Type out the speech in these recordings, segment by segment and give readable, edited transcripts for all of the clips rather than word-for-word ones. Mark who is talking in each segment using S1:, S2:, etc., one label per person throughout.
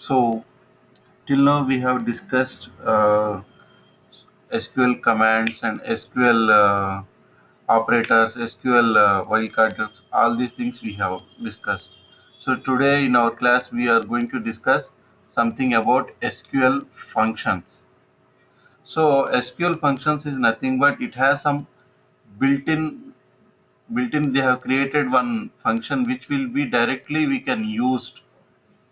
S1: So till now we have discussed SQL commands and SQL operators, SQL wildcards, all these things we have discussed. So today in our class we are going to discuss something about SQL functions. So SQL functions is nothing but it has some built-in they have created one function which will be directly we can use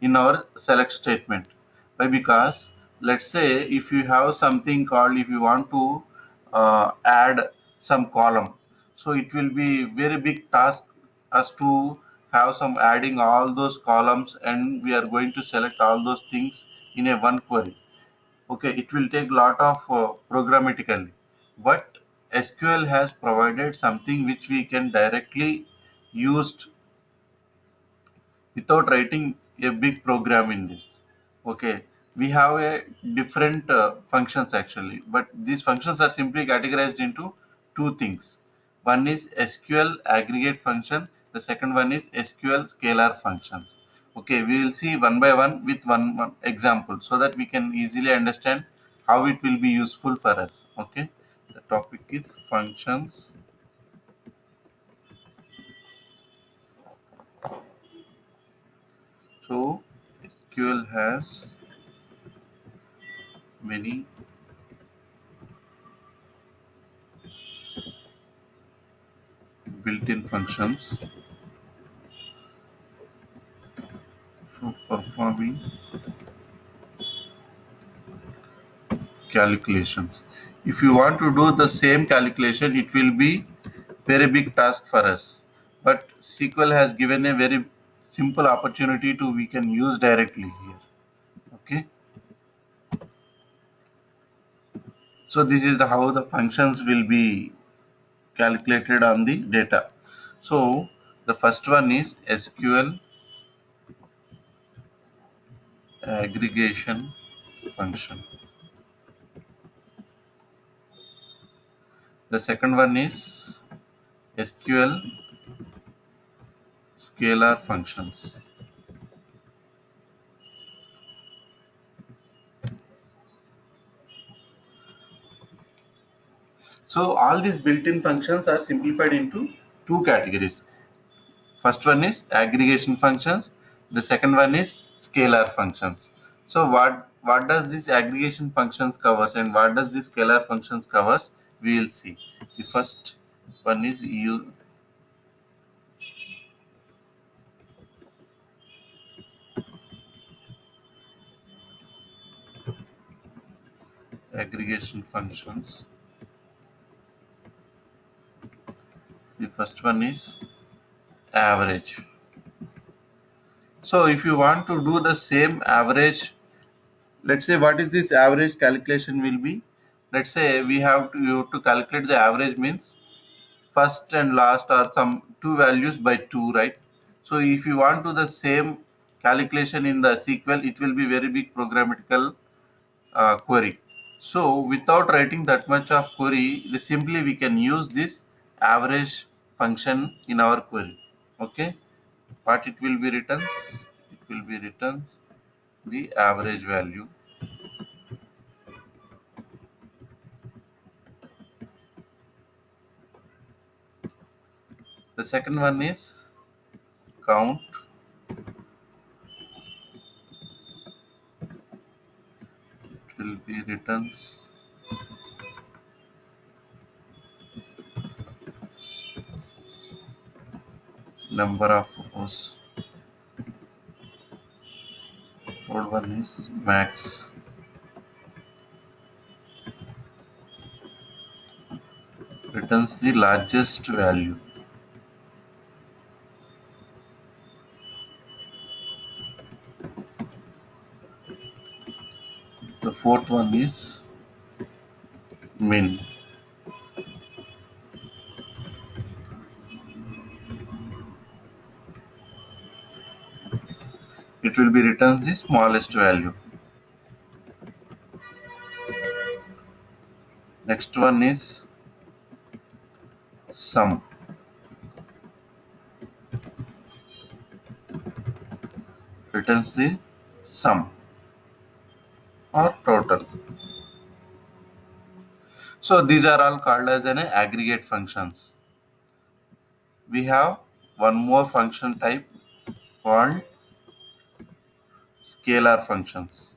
S1: in our select statement. Why? Because let's say if you have something called, if you want to add some column, so it will be very big task as to have some adding all those columns, and we are going to select all those things in a one query. Okay, it will take lot of programmatically, but SQL has provided something which we can directly use without writing a big program in this. Okay, we have a different functions actually, but these functions are simply categorized into two things. One is SQL aggregate function, the second one is SQL scalar functions. Okay, we will see one by one with one example so that we can easily understand how it will be useful for us. Okay, the topic is functions. So SQL has many built-in functions for performing calculations. If you want to do the same calculation, it will be very big task for us. But SQL has given a very simple opportunity to we can use directly here. Okay. So this is how the functions will be calculated on the data. So the first one is SQL aggregation function. The second one is SQL scalar functions. So all these built-in functions are simplified into two categories. First one is aggregation functions. The second one is scalar functions. So what does this aggregation functions covers and what does this scalar functions covers? We will see. The first one is aggregation functions. The first one is average. So if you want to do the same average, let's say what is this average calculation will be. Let's say we have to you have to calculate the average means first and last are some two values by 2, right? So if you want to the same calculation in the SQL, it will be very big programmatical query. So without writing that much of query, simply we can use this average function in our query. Okay, what it will be written? It will be written the average value. The second one is count. It will be written number of rows. Third one is max. Returns the largest value. The fourth one is min. It will be returns the smallest value. Next one is sum. Returns the sum. or total. So these are all called as an aggregate functions. We have one more function type called scalar functions.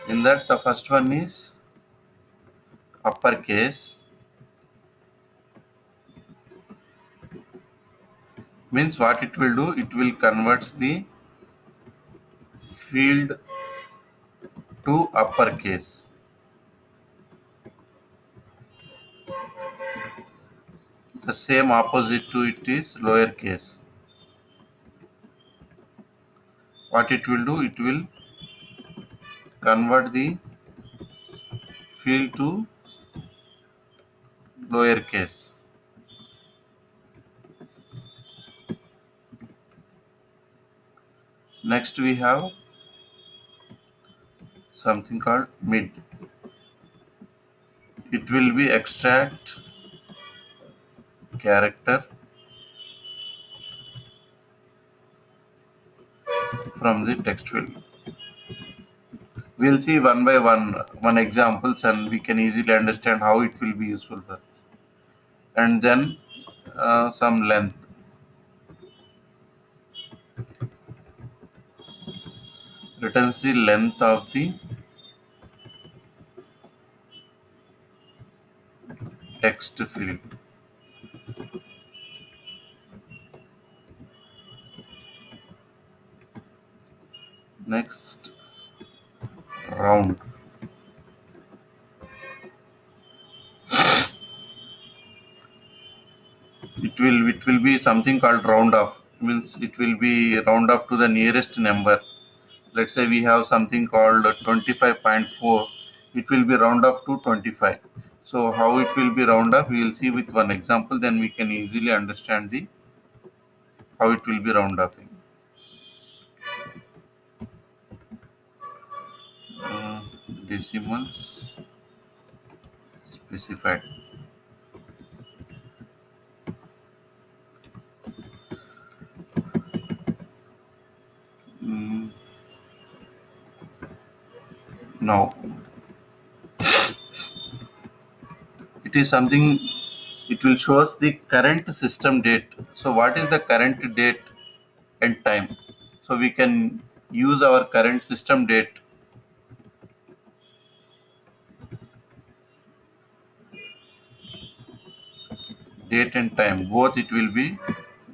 S1: In that, the first one is uppercase, means what it will do, it will convert the field to uppercase. The same opposite to it is lowercase. What it will do, it will convert the field to lowercase. Next we have something called mid. It will be extract character from the text field. We'll see one by one examples, and we can easily understand how it will be useful for. And then some length. Returns the length of the text field. Next, round. It will be something called round off. Means it will be round off to the nearest number. Let's say we have something called 25.4. It will be round off to 25. So how it will be round off, we will see with one example. Then we can easily understand the how it will be round offing. Uh, Decimals specified. Mm, Now it is something, it will show us the current system date. So what is the current date and time? So we can use our current system date, and time, both it will be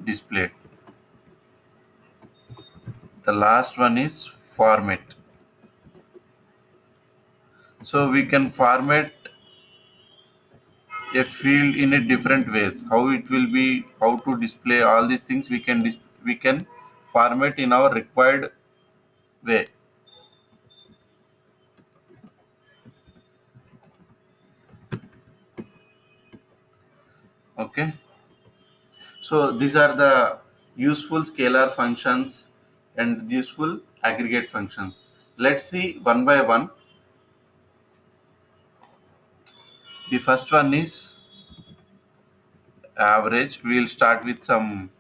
S1: displayed. The last one is format. So we can format a field in a different ways. How it will be, how to display all these things, we can format in our required way. Okay. So these are the useful scalar functions and useful aggregate functions. Let's see one by one. The first one is average. We will start with some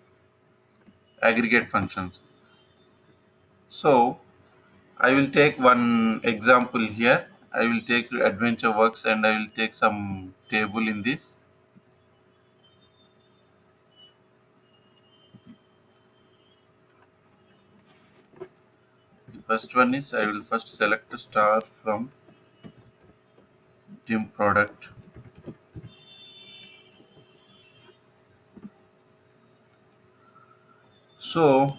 S1: aggregate functions. So I will take one example here. I will take AdventureWorks and I will take some table in this. The first one is, I will first select a star from dim product. So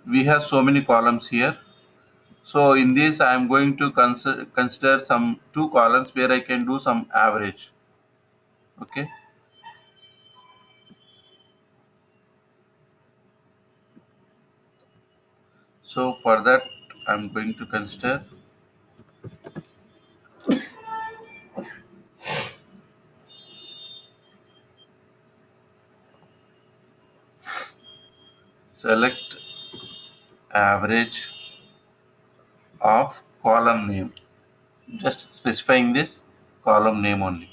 S1: we have so many columns here. So in this I am going to consider some two columns where I can do some average. Okay. So for that I am going to consider select average of column name. Just specifying this. column name only.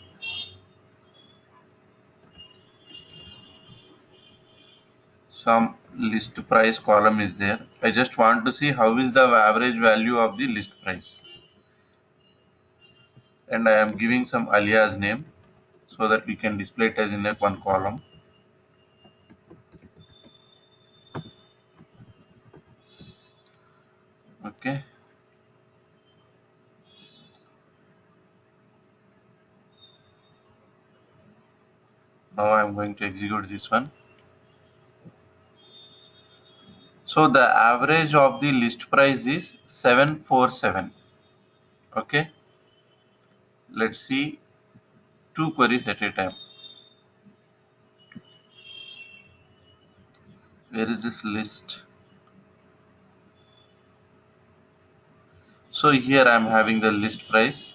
S1: Some list price column is there. I just want to see how is the average value of the list price, and I am giving some alias name so that we can display it as in a one column. Okay. Now I am going to execute this one. So the average of the list price is 747. Okay. Let's see 2 queries at a time. Where is this list? So here I am having the list price.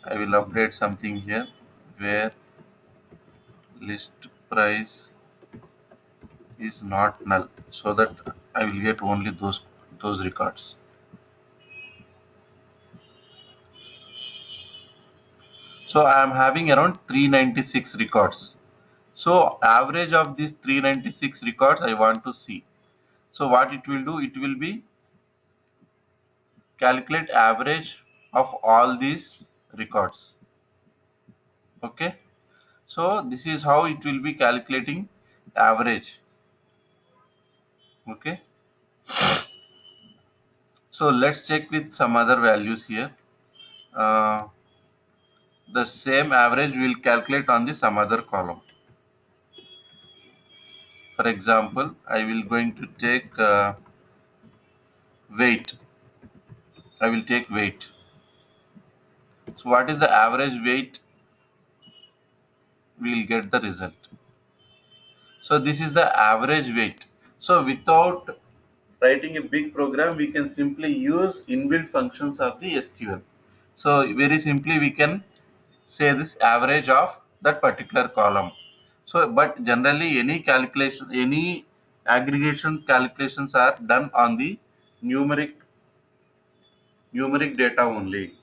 S1: I will update something here where list price is not null, so that I will get only those records. So I am having around 396 records. So average of these 396 records I want to see. So what it will do, it will be calculate average of all these records. Okay. So this is how it will be calculating average. Okay. So let's check with some other values here. Uh, the same average will calculate on the some other column. For example, I will going to take weight. I will take weight. So what is the average weight? We will get the result. So this is the average weight. So without writing a big program, we can simply use inbuilt functions of the SQL. So very simply we can say this average of that particular column. So but generally any calculation, any aggregation calculations are done on the numeric data only.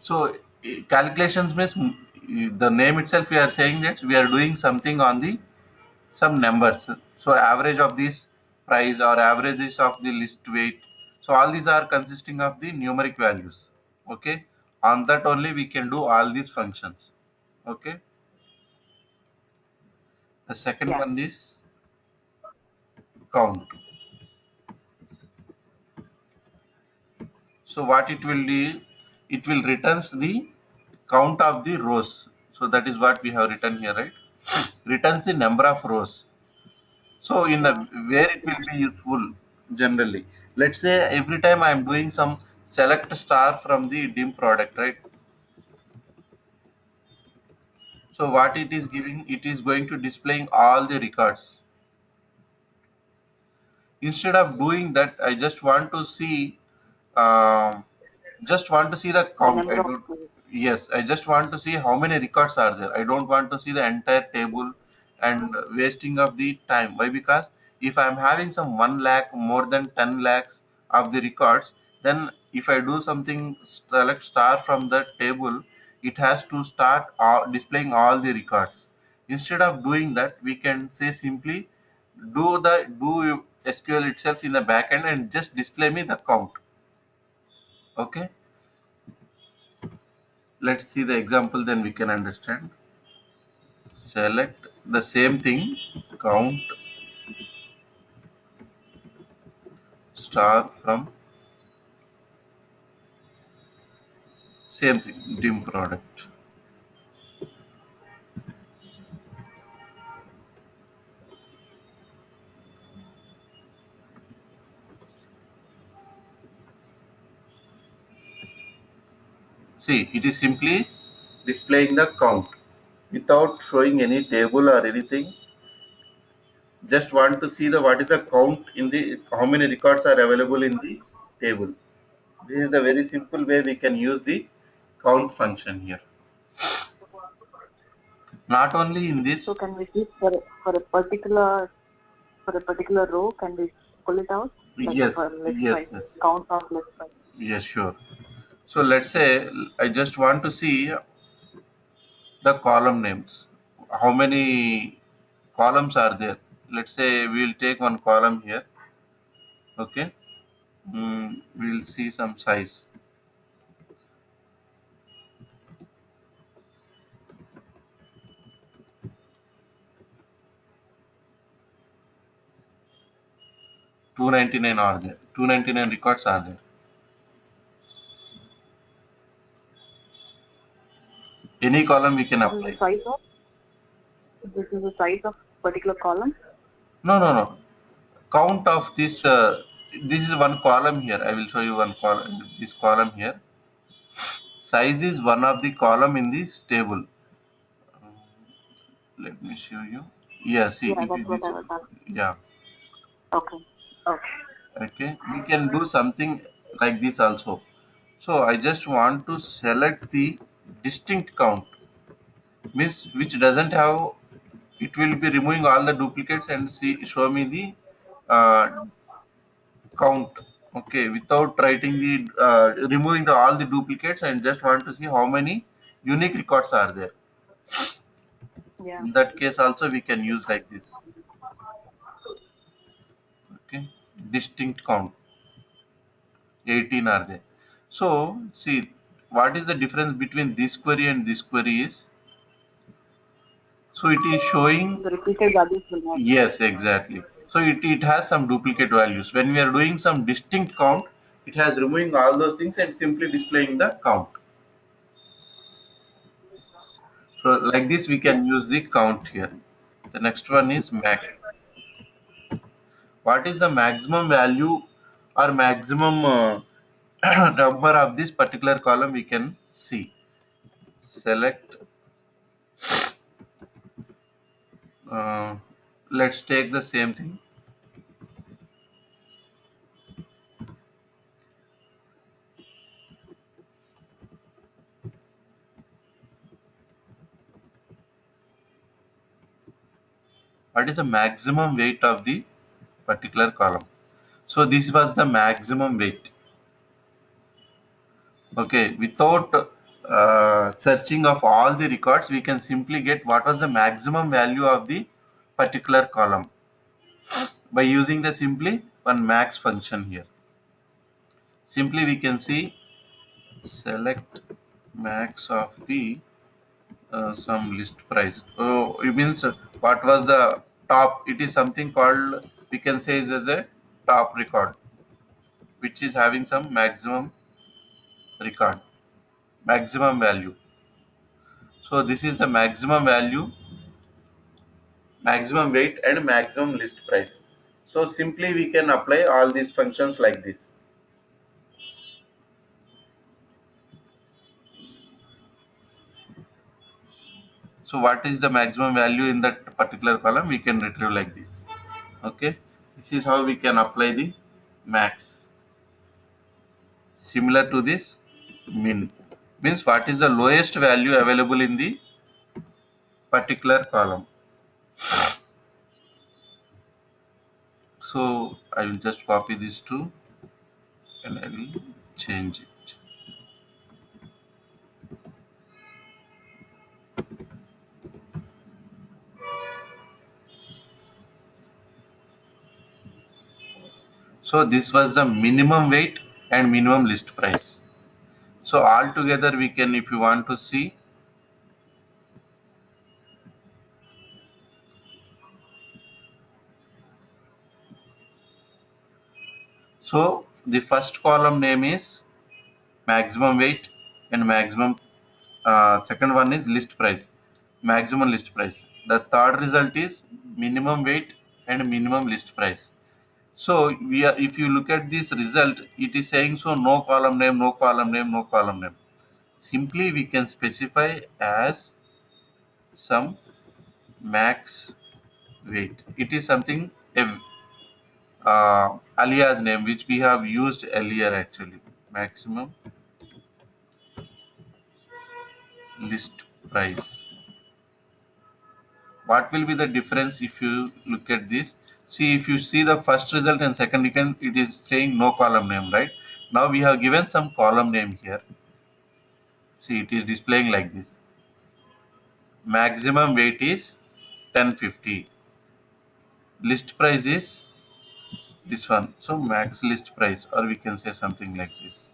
S1: So calculations means the name itself we are saying that we are doing something on the some numbers. So average of this price or averages of the list weight. So all these are consisting of the numeric values. Okay. On that only we can do all these functions. Okay. The second one is count. So what it will do, it will returns the count of the rows. So that is what we have written here, right? Returns the number of rows. So in the where it will be useful generally. Let's say every time I am doing some select star from the dim product, right? So what it is giving, it is going to displaying all the records. Instead of doing that, I just want to see um, the count. I don't. Yes, I just want to see how many records are there. I don't want to see the entire table and wasting of the time. Why? Because if I am having some 1 lakh, more than 10 lakhs of the records, then if I do something select star from the table, it has to start displaying all the records. Instead of doing that, we can say simply do SQL itself in the backend and just display me the count. Okay. Let's see the example, then we can understand. Select the same thing, count star from same thing, dim product. See, it is simply displaying the count without showing any table or anything. Just want to see the what is the count in the how many records are available in the table. This is the very simple way we can use the count function here. Not only in this.
S2: So can we see for a particular row? Can we pull it out? like
S1: Yes,
S2: for list
S1: yes,
S2: price,
S1: yes,
S2: count of list price.
S1: yes, sure. So let's say I just want to see the column names. How many columns are there? Let's say we'll take one column here. Okay. We'll see some size. Two 99 are there. 299 records are there. Any column we can
S2: This is the
S1: apply.
S2: size of particular column.
S1: No, no, no. Count of this. This is one column here. I will show you one column. This column here. Size is one of the column in this table. Let me show you. Yeah, see,
S2: Yeah,
S1: it
S2: that's
S1: is
S2: what
S1: this.
S2: I was asking.
S1: Yeah,
S2: Okay. Okay.
S1: okay. We can do something like this also. So I just want to select the distinct count, means which doesn't have. It will be removing all the duplicates and see show me the count. Okay, without writing the removing all the duplicates, and just want to see how many unique records are there.
S2: Yeah.
S1: In that case also we can use like this. Okay, distinct count 18 are there. So see, what is the difference between this query and this query is, so it is showing.
S2: The repeated values will not.
S1: Yes, exactly. So it has some duplicate values. When we are doing some distinct count, it has removing all those things and simply displaying the count. So like this we
S2: Yeah.
S1: can use the count here. The next one is max. What is the maximum value or maximum number of this particular column we can see. Select, uh, let's take the same thing. What is the maximum weight of the particular column? So this was the maximum weight. Okay, without searching of all the records, we can simply get what was the maximum value of the particular column by using the simply one max function here. Simply we can see select max of the some list price. So it means what was the top? It is something called, we can say is as a top record, which is having some maximum record, maximum value. So this is the maximum value, maximum weight and maximum list price. So simply we can apply all these functions like this. So what is the maximum value in that particular column, we can retrieve like this. Okay, this is how we can apply the max. Similar to this min, means what is the lowest value available in the particular column. So I will just copy this too and I will change it. So this was the minimum weight and minimum list price. So all together we can, if you want to see, so the first column name is maximum weight and maximum, second one is list price, maximum list price. The third result is minimum weight and minimum list price. So we are, if you look at this result, it is saying so no column name, no column name, no column name. Simply we can specify as some max weight. It is something a alias name which we have used earlier actually. Maximum list price. What will be the difference if you look at this? See, if you see the first result and second, it is saying no column name, right? Now we have given some column name here. See, it is displaying like this. Maximum weight is 1050. List price is this one. So max list price, or we can say something like this.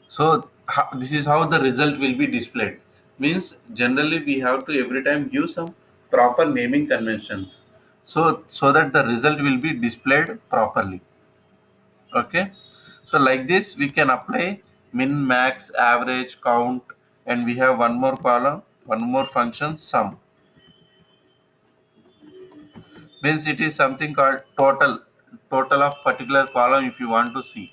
S1: So this is how the result will be displayed. Means generally we have to every time give some proper naming conventions. So that the result will be displayed properly. Okay. So like this we can apply min, max, average, count, and we have one more column, one more function, sum. Means it is something called total of particular column. If you want to see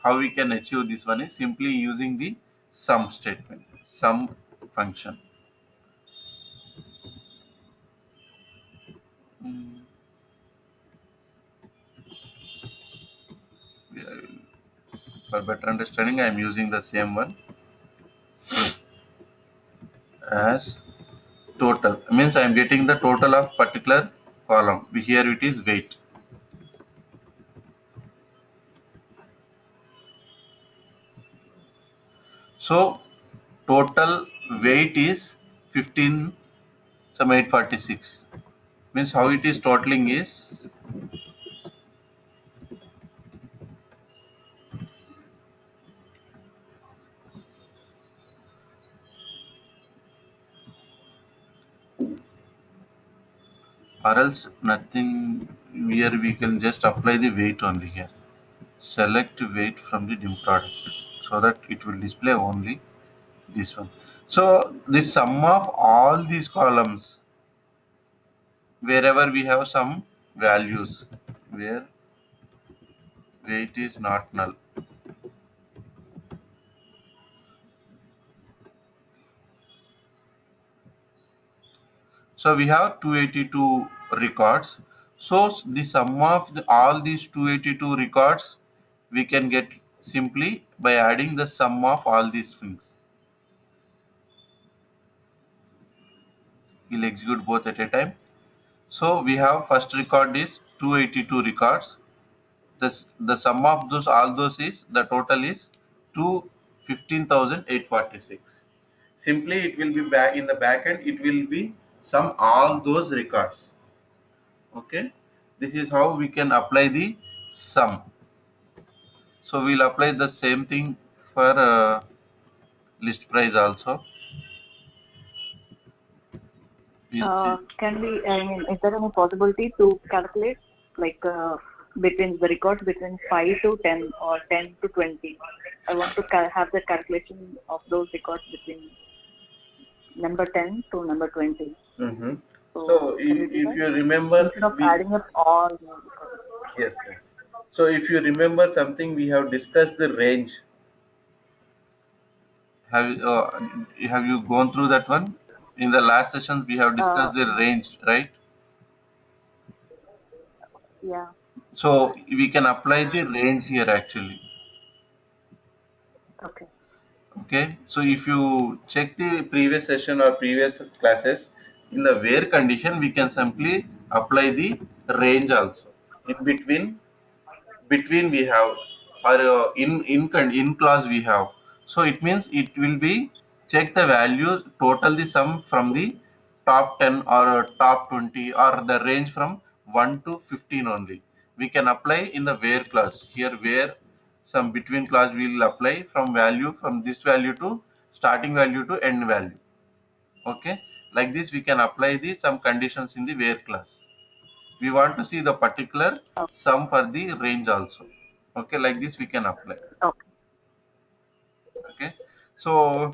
S1: how we can achieve this one is simply using the sum statement, sum function. Mm, yeah, for better understanding, I am using the same one as total. Means I am getting the total of particular column. Here it is weight. So total weight is 15 some 846. Means how it is totaling is or else nothing. Here we can just apply the weight only here. Select weight from the dim product so that it will display only this one. So the sum of all these columns wherever we have some values where weight is not null. So we have 282 records. So the sum of all these 282 records we can get simply by adding the sum of all these things. We'll execute both at a time. So we have first record is 282 records. The sum of those all those is the total is 15,846. Simply it will be back in the back end, it will be sum all those records. Okay, this is how we can apply the sum. So we'll apply the same thing for list price also. We'll see.
S2: Can we, I mean, is there any possibility to calculate like between the records between 5 to 10 or 10 to 20? I want to have the calculation of those records between number 10 to number 20.
S1: Mhm.
S2: So,
S1: So
S2: can we do
S1: if
S2: that?
S1: you remember,
S2: Instead of adding up all the records.
S1: yes, yes. So if you remember something, we have discussed the range. Have you gone through that one? In the last session, we have discussed the range, right?
S2: Yeah.
S1: So we can apply the range here actually.
S2: Okay.
S1: Okay. So if you check the previous session or previous classes, in the where condition, we can simply apply the range also. In between we have, or in clause we have. So it means it will be check the value total the sum from the top 10 or top 20 or the range from 1 to 15 only. We can apply in the where clause. Here where some between clause we will apply from value from this value to starting value to end value. Okay, like this we can apply the some conditions in the where clause. We want to see the particular
S2: Okay.
S1: sum for the range also. Okay, like this we can apply.
S2: Okay.
S1: Okay, so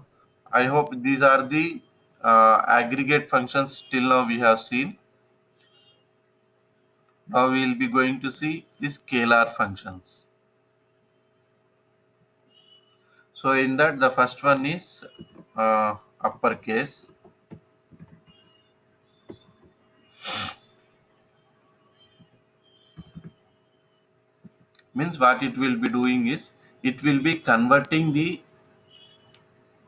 S1: I hope these are the aggregate functions till now we have seen. Now we will be going to see the scalar functions. So in that the first one is uppercase. Means what it will be doing is it will be converting the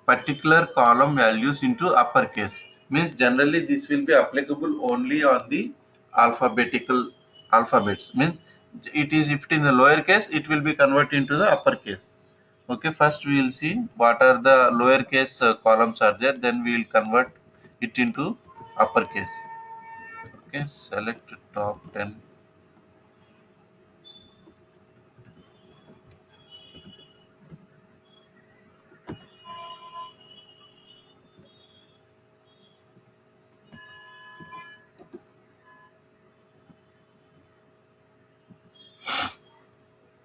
S1: particular column values into uppercase. Means generally this will be applicable only on the alphabetical alphabets. Means it is, if it in the lower case, it will be converted into the upper case. Okay, first we will see what are the lower case columns are there, then we will convert it into upper case. Okay, select top 10.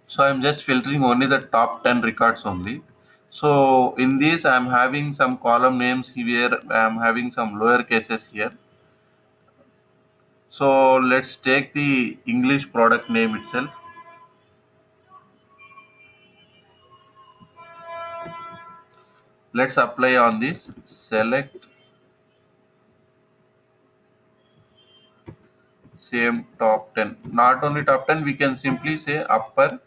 S1: So I'm just filtering only the top 10 records only. So in this I'm having some column names here, I'm having some lower cases here. So let's take the English product name itself. Let's apply on this. Select same top 10. Not only top 10, we can simply say upper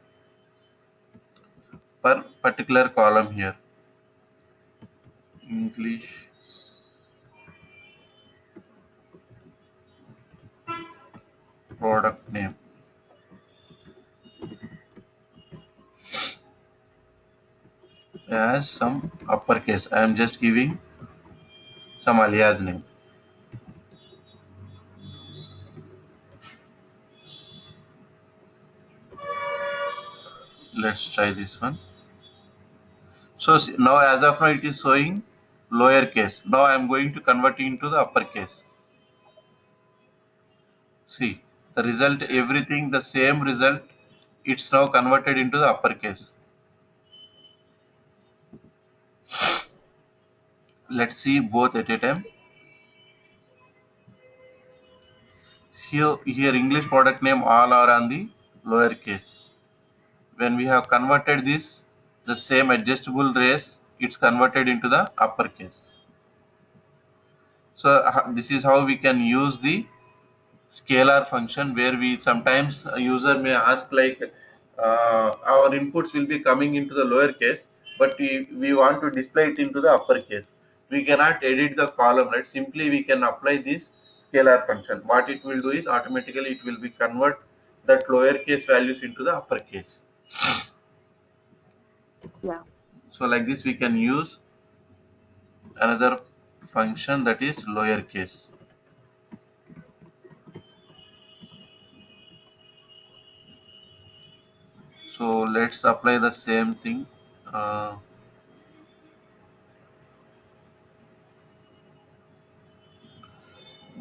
S1: per particular column here. English product name as some uppercase. I am just giving some alias name. Let's try this one. So now as of now it is showing lower case. Now I am going to convert it into the uppercase. See the result, everything the same result. It's now converted into the uppercase. Let's see both at a time. Here English product name all are on the lower case. When we have converted this, the same adjustable race, it's converted into the uppercase. So this is how we can use the scalar function, where we sometimes a user may ask like our inputs will be coming into the lower case, but we want to display it into the upper case. We cannot edit the column, right? Simply we can apply this scalar function. What it will do is automatically it will be convert that lower case values into the upper case.
S2: Yeah.
S1: So like this we can use another function, that is lower case. So let's apply the same thing.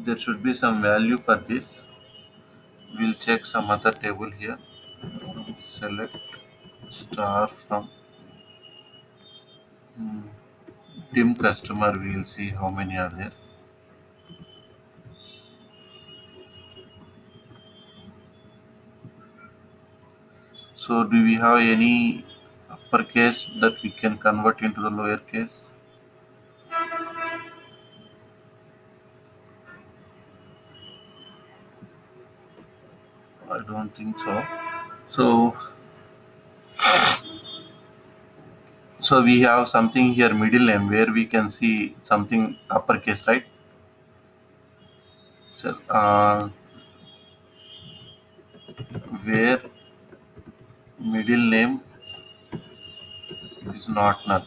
S1: There should be some value for this. We'll check some other table here. Select star from dim customer. We'll see how many are there. So do we have any uppercase that we can convert into the lower case? I don't think so. So we have something here, middle name, where we can see something uppercase, right? So where middle name is not null.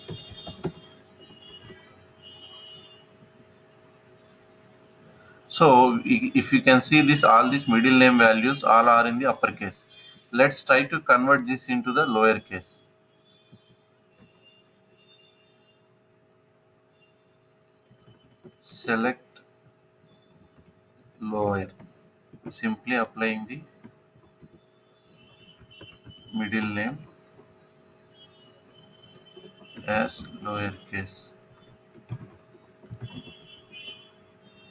S1: So if you can see this, all these middle name values all are in the uppercase. Let's try to convert this into the lower case. Select lower. Simply applying the middle name as lower case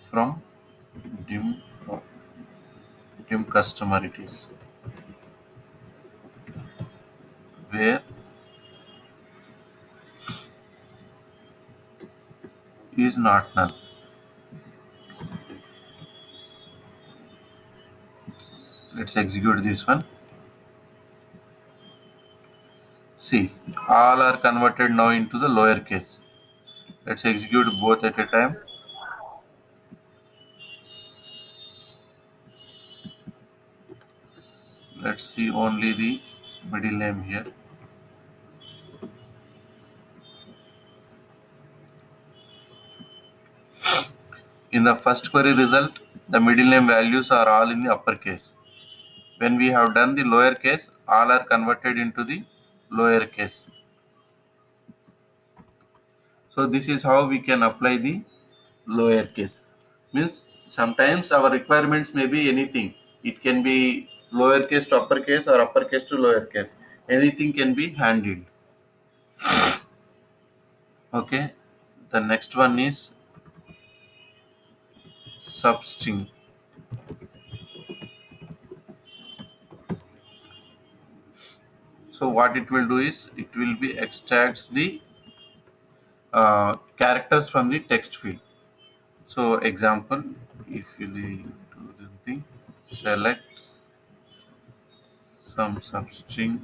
S1: from dim dim customer it is, where is not null. Let's execute this one. See, all are converted now into the lower case. Let's execute both at a time. let's see only the middle name here. In the first query result, the middle name values are all in the uppercase. When we have done the lowercase, all are converted into the lowercase. So this is how we can apply the lowercase. Means sometimes our requirements may be anything. It can be lowercase to uppercase or uppercase to lowercase. Anything can be handled. Okay. The next one is substring. So what it will do is it will be extracts the characters from the text field. So example, if you do something, select some substring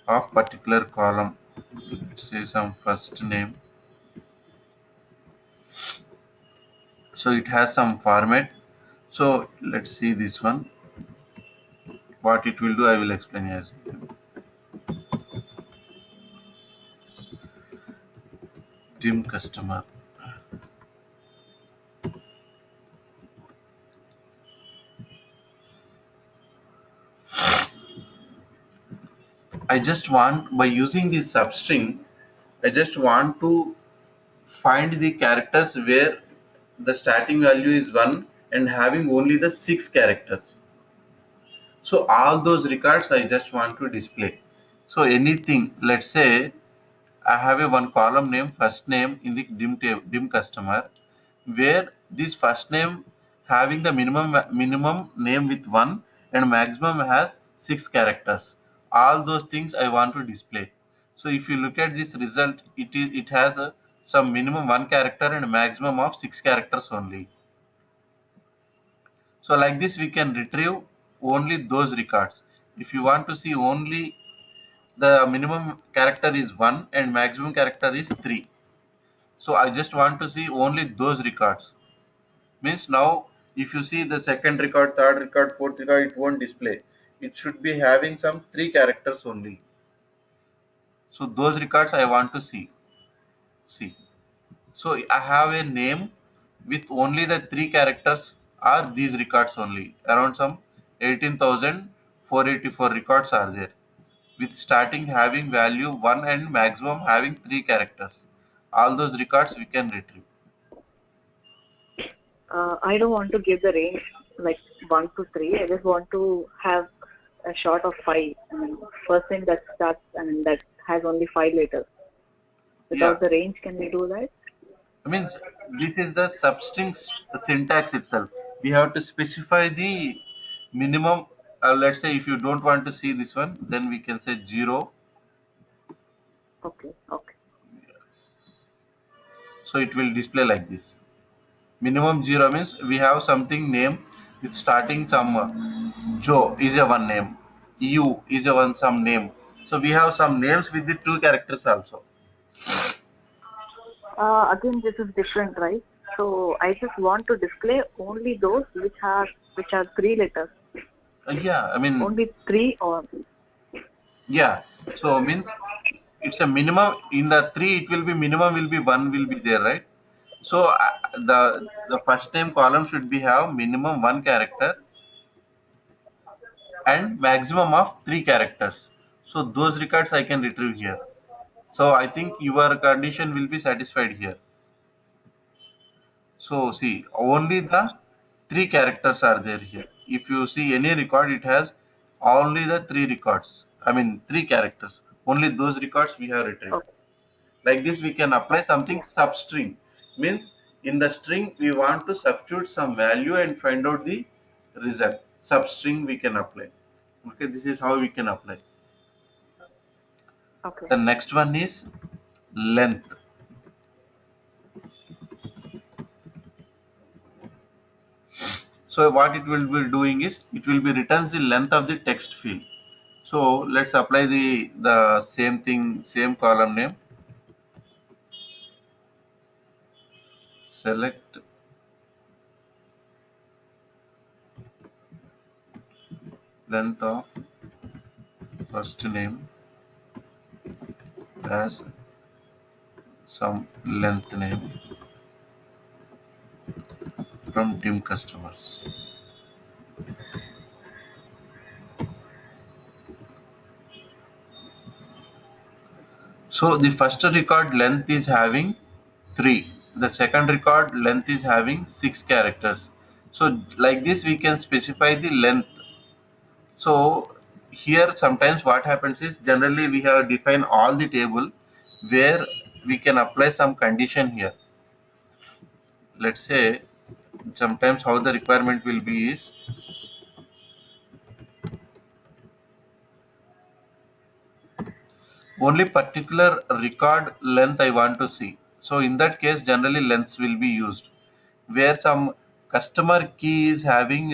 S1: of particular column. Let's say some first name. So it has some format. So let's see this one. What it will do, I will explain as dim customer. I just want, by using this substring, I just want to find the characters where the starting value is 1 and having only the 6 characters. So all those records I just want to display. So anything, let's say I have a one column name first name in the dim customer, where this first name having the minimum name with 1 and maximum has 6 characters. All those things I want to display. So if you look at this result, it has some minimum 1 character and a maximum of 6 characters only. So like this we can retrieve only those records. If you want to see only the minimum character is 1 and maximum character is 3. So I just want to see only those records. Means now if you see the second record, third record, fourth record, it won't display. It should be having some 3 characters only. So those records I want to see. See. So I have a name with only the 3 characters are these records only. Around some 18,484 records are there, with starting having value 1 and maximum having 3 characters. All those records we can retrieve.
S2: I don't want to give the range like 1 to 3. I just want to have a short of 5. I mean, first thing that starts, I mean, that has only 5 letters.
S1: Yeah,
S2: Without the range, can we do that?
S1: I mean this is the substring syntax itself. We have to specify the minimum. Let's say if you don't want to see this one, then we can say 0.
S2: Okay, okay.
S1: So it will display like this. Minimum 0 means we have something name with starting some Joe is a one name, you is a one some name. So we have some names with the 2 characters also.
S2: Again, this is different, right? So I just want to display only those which are 3 letters.
S1: Yeah, I mean,
S2: Only 3 or
S1: yeah. So means it's a minimum in the 3. It will be minimum will be 1 will be there, right? So the first name column should be have minimum 1 character and maximum of 3 characters. So those records I can retrieve here. So I think your condition will be satisfied here. So see, only the 3 characters are there here. If you see any record, it has only the 3 records. I mean 3 characters. Only those records we have retrieved.
S2: okay.
S1: Like this, we can apply something
S2: Yeah.
S1: substring. Means in the string we want to substitute some value and find out the result. Substring we can apply. Okay, this is how we can apply.
S2: Okay.
S1: The next one is length. So what it will be doing is it will be returns the length of the text field. So let's apply the same thing, same column name. Select length of first name as some length name from dim customers. So the first record length is having 3. The second record length is having 6 characters. So like this we can specify the length. So here sometimes what happens is generally we have defined all the table where we can apply some condition here. Let's say sometimes how the requirement will be is only particular record length I want to see. So in that case generally lengths will be used where some customer key is having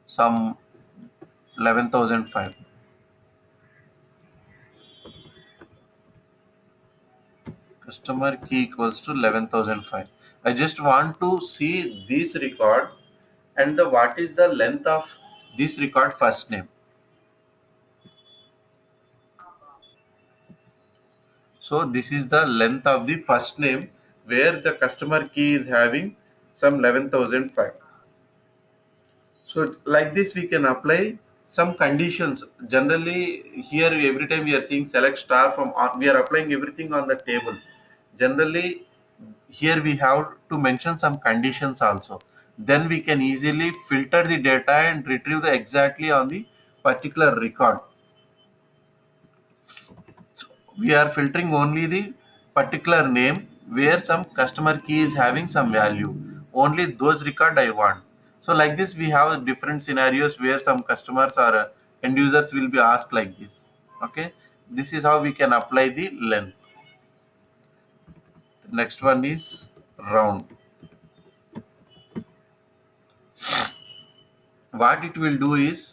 S1: some 11,005. Customer key equals to 11,005. I just want to see this record and the what is the length of this record first name. So this is the length of the first name where the customer key is having some 11,005. So like this we can apply some conditions. Generally here every time we are seeing select star from we are applying everything on the tables. Generally here we have to mention some conditions also. Then we can easily filter the data and retrieve the exactly on the particular record. We are filtering only the particular name where some customer key is having some value. Only those record I want. So like this we have different scenarios where some customers or end users will be asked like this. Okay, this is how we can apply the length. Next one is round. What it will do is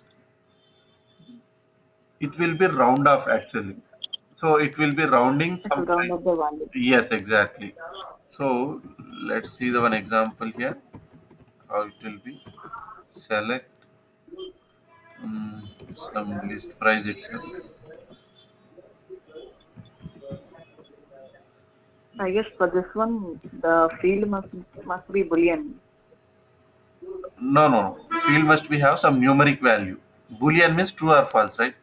S1: it will be round off actually. So it will be rounding
S2: It will
S1: some.
S2: round up the value.
S1: Yes, exactly. So let's see the one example here. How it will be. Select some list price itself.
S2: I guess for this one, the field must be Boolean.
S1: No, no, no. Field must be have some numeric value. Boolean means true or false, right?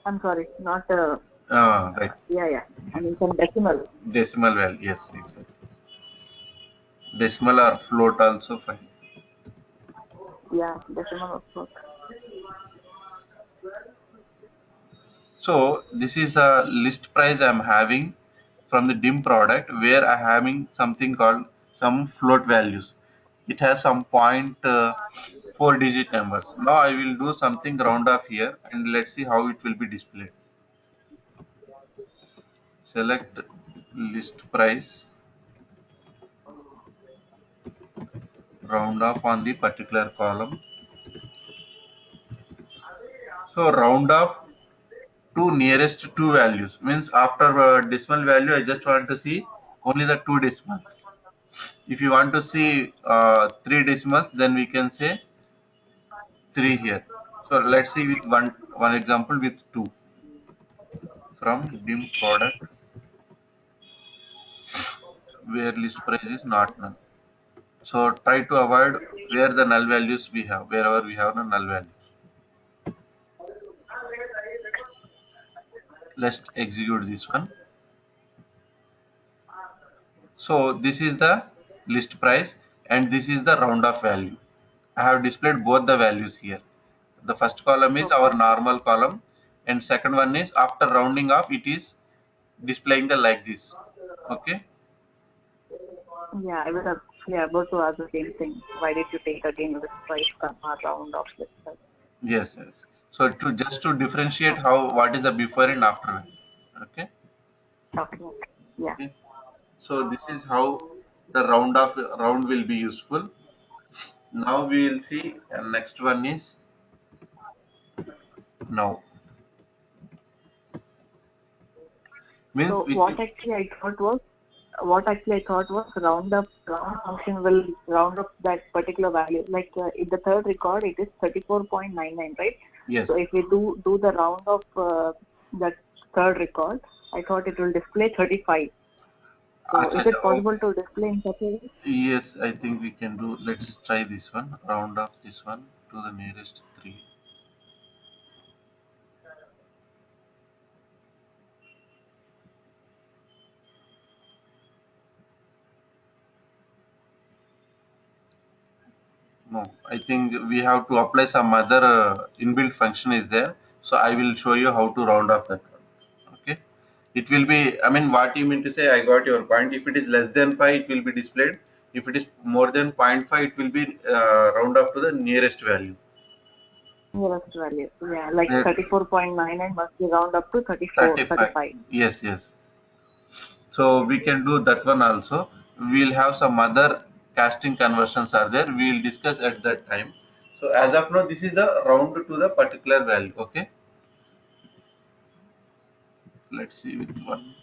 S2: I'm sorry, not
S1: Right.
S2: yeah. I mean some decimal.
S1: Decimal value. Yes, exactly. Decimal or float also fine.
S2: Yeah, decimal of course.
S1: So this is a list price I'm having from the dim product where I having something called some float values. It has some point 4-digit numbers. Now I will do something round off here and let's see how it will be displayed. Select list price, round off on the particular column. So round off to nearest two values means after decimal value I just want to see only the two decimals. If you want to see three decimals, then we can say 3 here. So let's see with one example with 2 from dim product where list price is not null. So try to avoid where the null values we have, wherever we have the null values. Let's execute this one. So this is the list price and this is the round off value. I have displayed both the values here. The first column is our
S2: Okay.
S1: normal column and second one is after rounding off it is displaying the like this. Okay.
S2: Yeah, I was actually about to ask the same thing. Why did you take again this price comma round of this price?
S1: Yes, yes. So to just to differentiate how what is the before and after value. Okay.
S2: Okay. Yeah.
S1: Okay. So this is how the round will be useful. Now we will see next one is now means
S2: So
S1: which
S2: what actually I thought was what actually I thought was round function will round up that particular value. Like in the third record, it is 34.99, right?
S1: Yes.
S2: So if we do the round of that third record, I thought it will display 35. So is it possible to display in such a way?
S1: Yes, I think we can do. Let's try this one. Round off this one to the nearest 3. No, I think we have to apply some other inbuilt function is there. So I will show you how to round off that one. Okay. It will be, I mean, what you mean to say, I got your point. If it is less than 5, it will be displayed. If it is more than 0.5, it will be round off to the nearest value.
S2: Nearest value. Yeah, like
S1: Let-
S2: 34.99 must be round up to 35.
S1: Yes, yes. So we can do that one also. We'll have some other casting conversions are there. We will discuss at that time. So as of now, this is the round to the particular value. Okay. Let's see with one.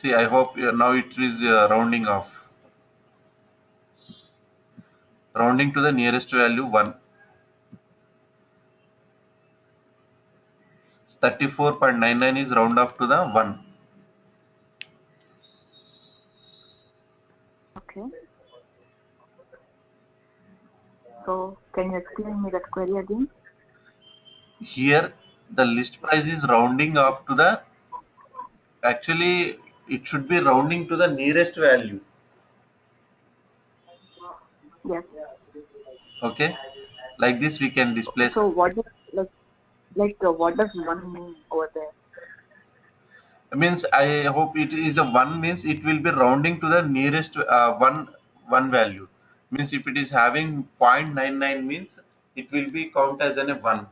S1: See, I hope now it is rounding off. Rounding to the nearest value 1. 34.99 is round off to the 1.
S2: Okay. So can you explain me that query again?
S1: Here the list price is rounding off to the, actually it should be rounding to the nearest value.
S2: Yes.
S1: Okay. Like this we can display.
S2: So what does what does 1 mean over there?
S1: Means I hope it is a 1 means it will be rounding to the nearest one value. Means if it is having 0.99 means it will be count as a 1.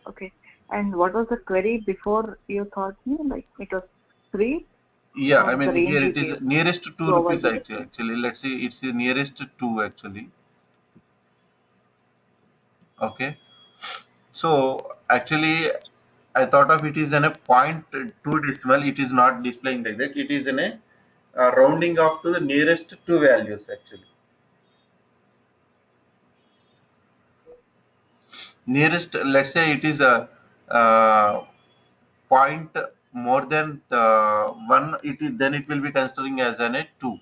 S2: Okay. And what was the query before you thought me? Like it was 3?
S1: Yeah, I
S2: Or the
S1: mean
S2: range
S1: here
S2: you
S1: it is
S2: gave?
S1: nearest to 2
S2: Lower
S1: rupees
S2: bit.
S1: actually. Let's say it's the nearest to 2 actually. Okay. So actually I thought of it is in a 0.2 decimal. It is not displaying like that. It is in a rounding off to the nearest two values actually. Nearest, let's say it is a point more than 1. It is, then it will be considering as an a 2.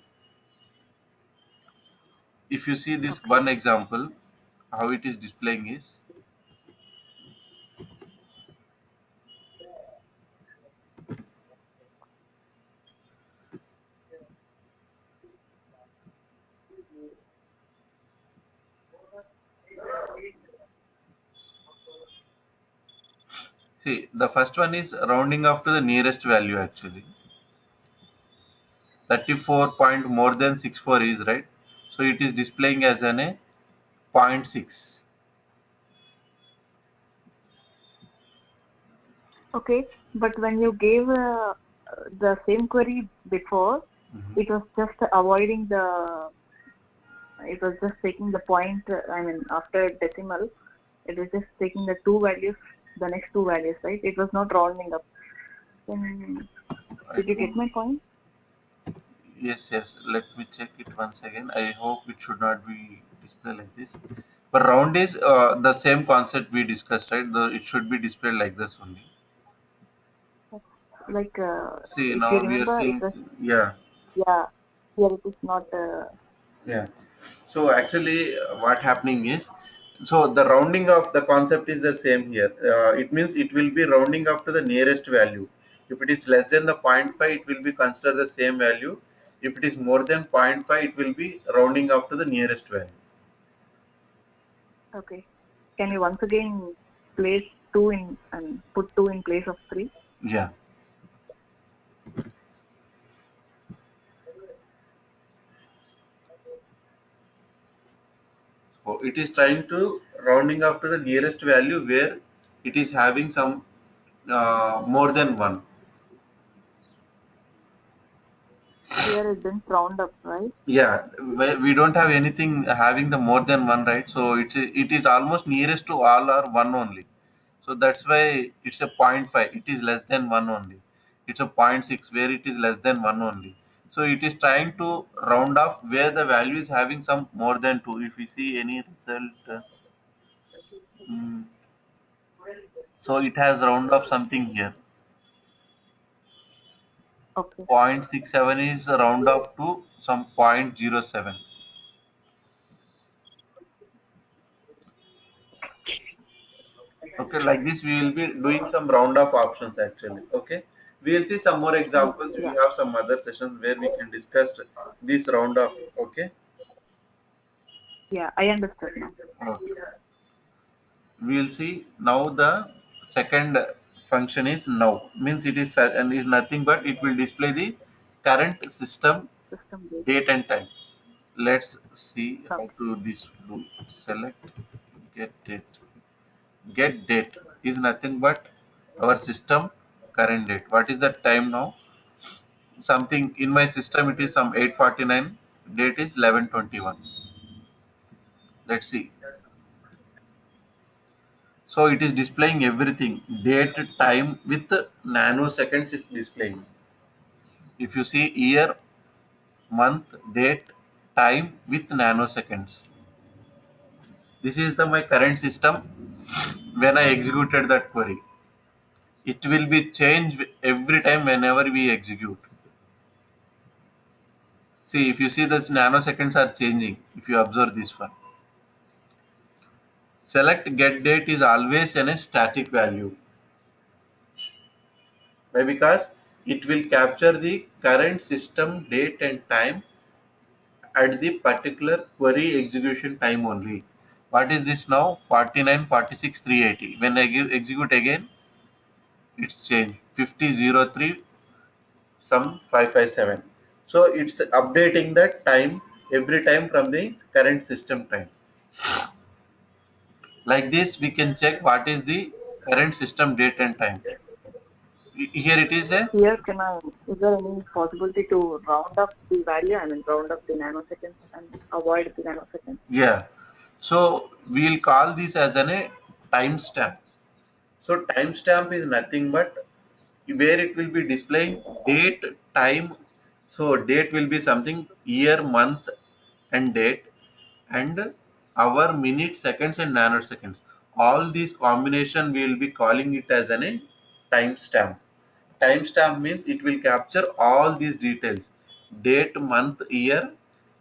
S1: If you see this
S2: Okay.
S1: one example, how it is displaying is, see the first one is rounding off to the nearest value actually. 34 point more than 64 is right. So it is displaying as an a zero point 0.6.
S2: Okay. But when you gave the same query before, it was just avoiding it was just taking the point, I mean, after decimal, it was just taking the two values, the next two values, right? It was not rounding up. Then,
S1: I
S2: did you get
S1: think,
S2: my point?
S1: yes, yes. Let me check it once again. I hope it should not be displayed like this. But round is the same concept we discussed, right? It should be displayed like this only.
S2: Like,
S1: See,
S2: if you
S1: now we are
S2: remember, it
S1: seeing,
S2: was,
S1: yeah,
S2: yeah, here it is not,
S1: yeah. So actually, what happening is, so the rounding of the concept is the same here. It means it will be rounding up to the nearest value. If it is less than the zero point 0.5, it will be considered the same value. If it is more than 0.5, it will be rounding up to the nearest value.
S2: okay. Can you once again place 2 in, and put 2 in place of 3?
S1: Yeah. So it is trying to rounding up to the nearest value where it is having some more than 1.
S2: Here it didn't round up, right?
S1: Yeah, we don't have anything having the more than 1, right? So it is almost nearest to all or 1 only. So that's why it's a 0.5. It is less than 1 only. It's a zero point 0.6 where it is less than 1 only. So it is trying to round off where the value is having some more than 2. If we see any result, mm, so it has round off something here.
S2: Okay.
S1: 0.67 is round off to some 0.07. Okay, like this we will be doing some round off options actually. Okay, we will see some more examples. We
S2: Yeah.
S1: have some other sessions where we can discuss this round off. Okay.
S2: Yeah, I understood now.
S1: Okay. We will see now the second function is now, means it is and is nothing but it will display the current system
S2: System based.
S1: date and time. Let's see how
S2: Okay.
S1: to this do. Select get date. Get date is nothing but our system current date. What is the time now? Something in my system it is some 8:49. Date is 11:21. Let's see. So it is displaying everything. Date, time with nanoseconds is displaying. If you see year, month, date, time with nanoseconds. This is the my current system when I executed that query. It will be changed every time whenever we execute. See, if you see that nanoseconds are changing, if you observe this one. Select get date is always in a static value. Why? Because it will capture the current system date and time at the particular query execution time only. What is this now? 49, 46, 380. When I execute again, it's changed. 5003 some 557. So it's updating that time every time from the current system time. Like this, we can check what is the current system date and time. Here it is a,
S2: Here, is there any possibility to round up the value? I mean, round up the nanoseconds and avoid the nanoseconds?
S1: yeah. So we'll call this as a timestamp. So timestamp is nothing but where it will be displaying date, time. So date will be something year, month, and date, and hour, minute, seconds, and nanoseconds. All these combination we will be calling it as a timestamp. Timestamp means it will capture all these details: date, month, year,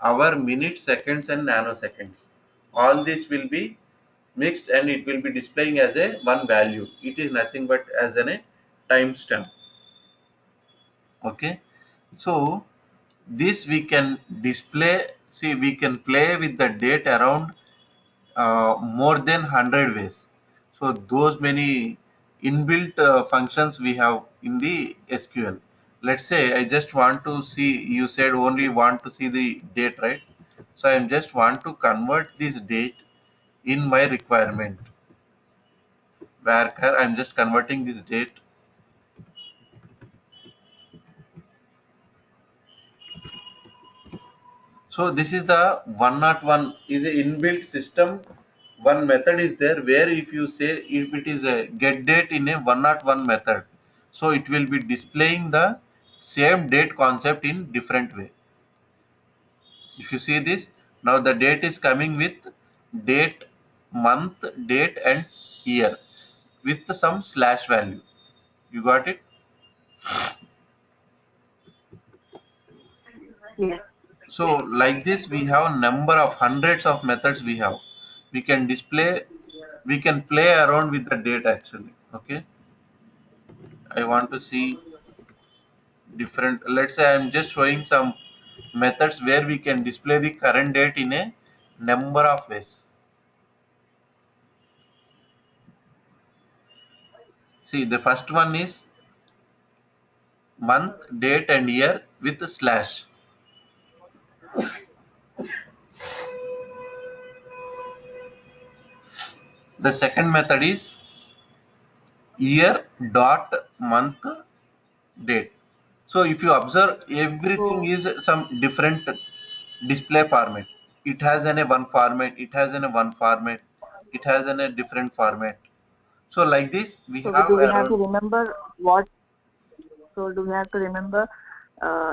S1: hour, minute, seconds, and nanoseconds. All this will be mixed and it will be displaying as a one value. It is nothing but as a timestamp. Okay, so this we can display. See, we can play with the date around more than 100 ways. So those many inbuilt functions we have in the SQL. Let's say I just want to see, you said only want to see the date, right? So I just want to convert this date in my requirement. Where I'm just converting this date. So this is the 101 is a inbuilt system. One method is there where if you say if it is a get date in a 101 method, so it will be displaying the same date concept in different way. If you see this, now the date is coming with date, month, date and year with some slash value. You got it?
S2: Yes.
S1: So like this we have a number of hundreds of methods we have. We can display, we can play around with the date actually. Okay, I want to see different, let's say I'm just showing some methods where we can display the current date in a number of ways. See, the first one is month, date and year with a slash. The second method is year dot month date. So if you observe, everything
S2: So,
S1: is some different display format. It has an a one format, it has an a one format, it has an a different format. So like this, we
S2: So
S1: have
S2: do we have to
S1: around,
S2: remember what? So do we have to remember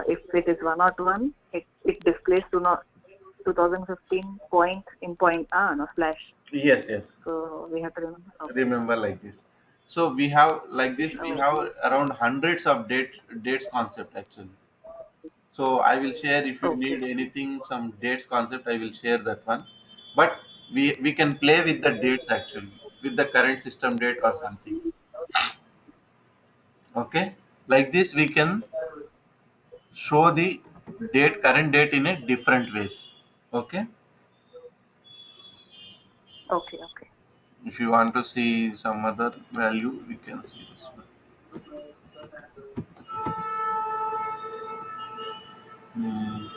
S2: if it is 101, it displays to not 2015 point in point no slash.
S1: yes, yes,
S2: So we have to remember. Okay.
S1: remember like this. So we have like this, we
S2: Oh,
S1: have around hundreds of dates concept actually. So I will share if you
S2: okay.
S1: need anything, some dates concept, I will share that one. But we can play with the dates actually, with the current system date or something. Okay, like this we can show the current date in a different ways. Okay,
S2: Okay. Okay.
S1: if you want to see some other value, we can see this one.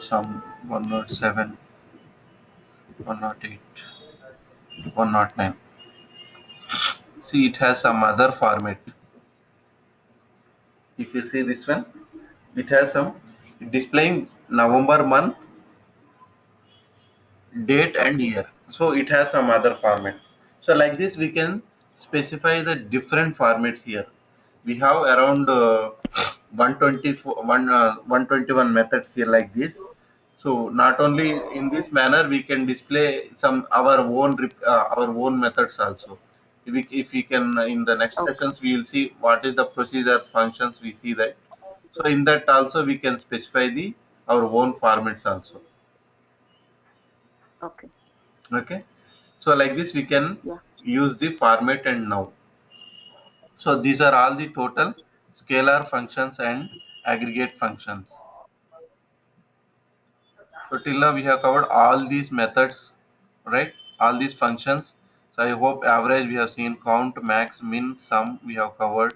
S1: Some 107, 108, 109. See, it has some other format. If you see this one, it has some displaying November month, date and
S2: Okay.
S1: year. So it has some other format. So like this, we can specify the different formats here. We have around 124, 121 methods here like this. So not only in this manner, we can display some our own methods also. If we can in the next
S2: Okay.
S1: sessions, we will see what is the procedures functions. We see that. So in that also we can specify the our own formats also.
S2: Okay.
S1: Okay. So like this we can
S2: Yeah.
S1: use the format and now. So these are all the total scalar functions and aggregate functions. So till now we have covered all these methods, right? All these functions. So I hope average we have seen, count, max, min, sum we have covered.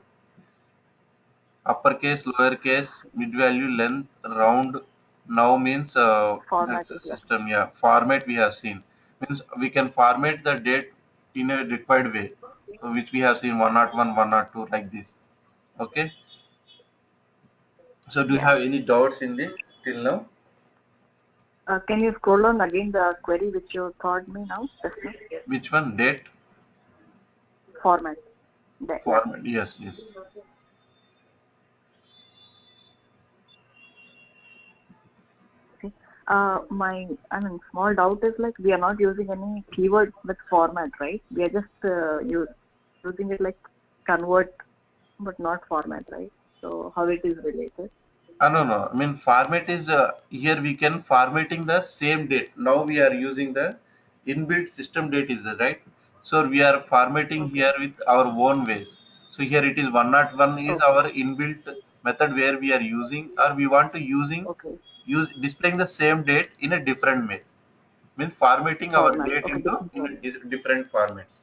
S1: Uppercase, lowercase, mid value, length, round. Now means
S2: Format
S1: that's a
S2: is left.
S1: system. Yeah, format we have seen. Means we can format the date in a required way, so which we have seen 101, 102 like this. Okay. So do you
S2: Yeah.
S1: have any doubts in this till now?
S2: Can you scroll on again the query which you taught me now? Just now?
S1: Which one? Date,
S2: Format. Yeah.
S1: format. Yes, yes.
S2: Okay. Small doubt is like we are not using any keyword with format, right? We are just using it like convert, but not format, right? So how it is related?
S1: No, no. I mean, format is here we can formatting the same date. Now we are using the inbuilt system date is the right. So we are formatting
S2: Okay.
S1: here with our own ways. So here it is 101 is
S2: Okay.
S1: our inbuilt method where we are using or we want to
S2: Okay.
S1: use displaying the same date in a different way. Means formatting our
S2: Format.
S1: date
S2: Okay.
S1: into
S2: Different
S1: in a
S2: format.
S1: different formats.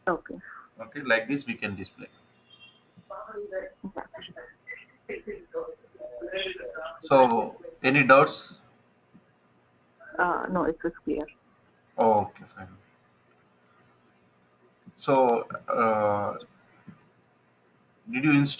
S2: Okay.
S1: Okay, like this we can display. So any doubts?
S2: No, it's clear.
S1: Okay, fine. So did you install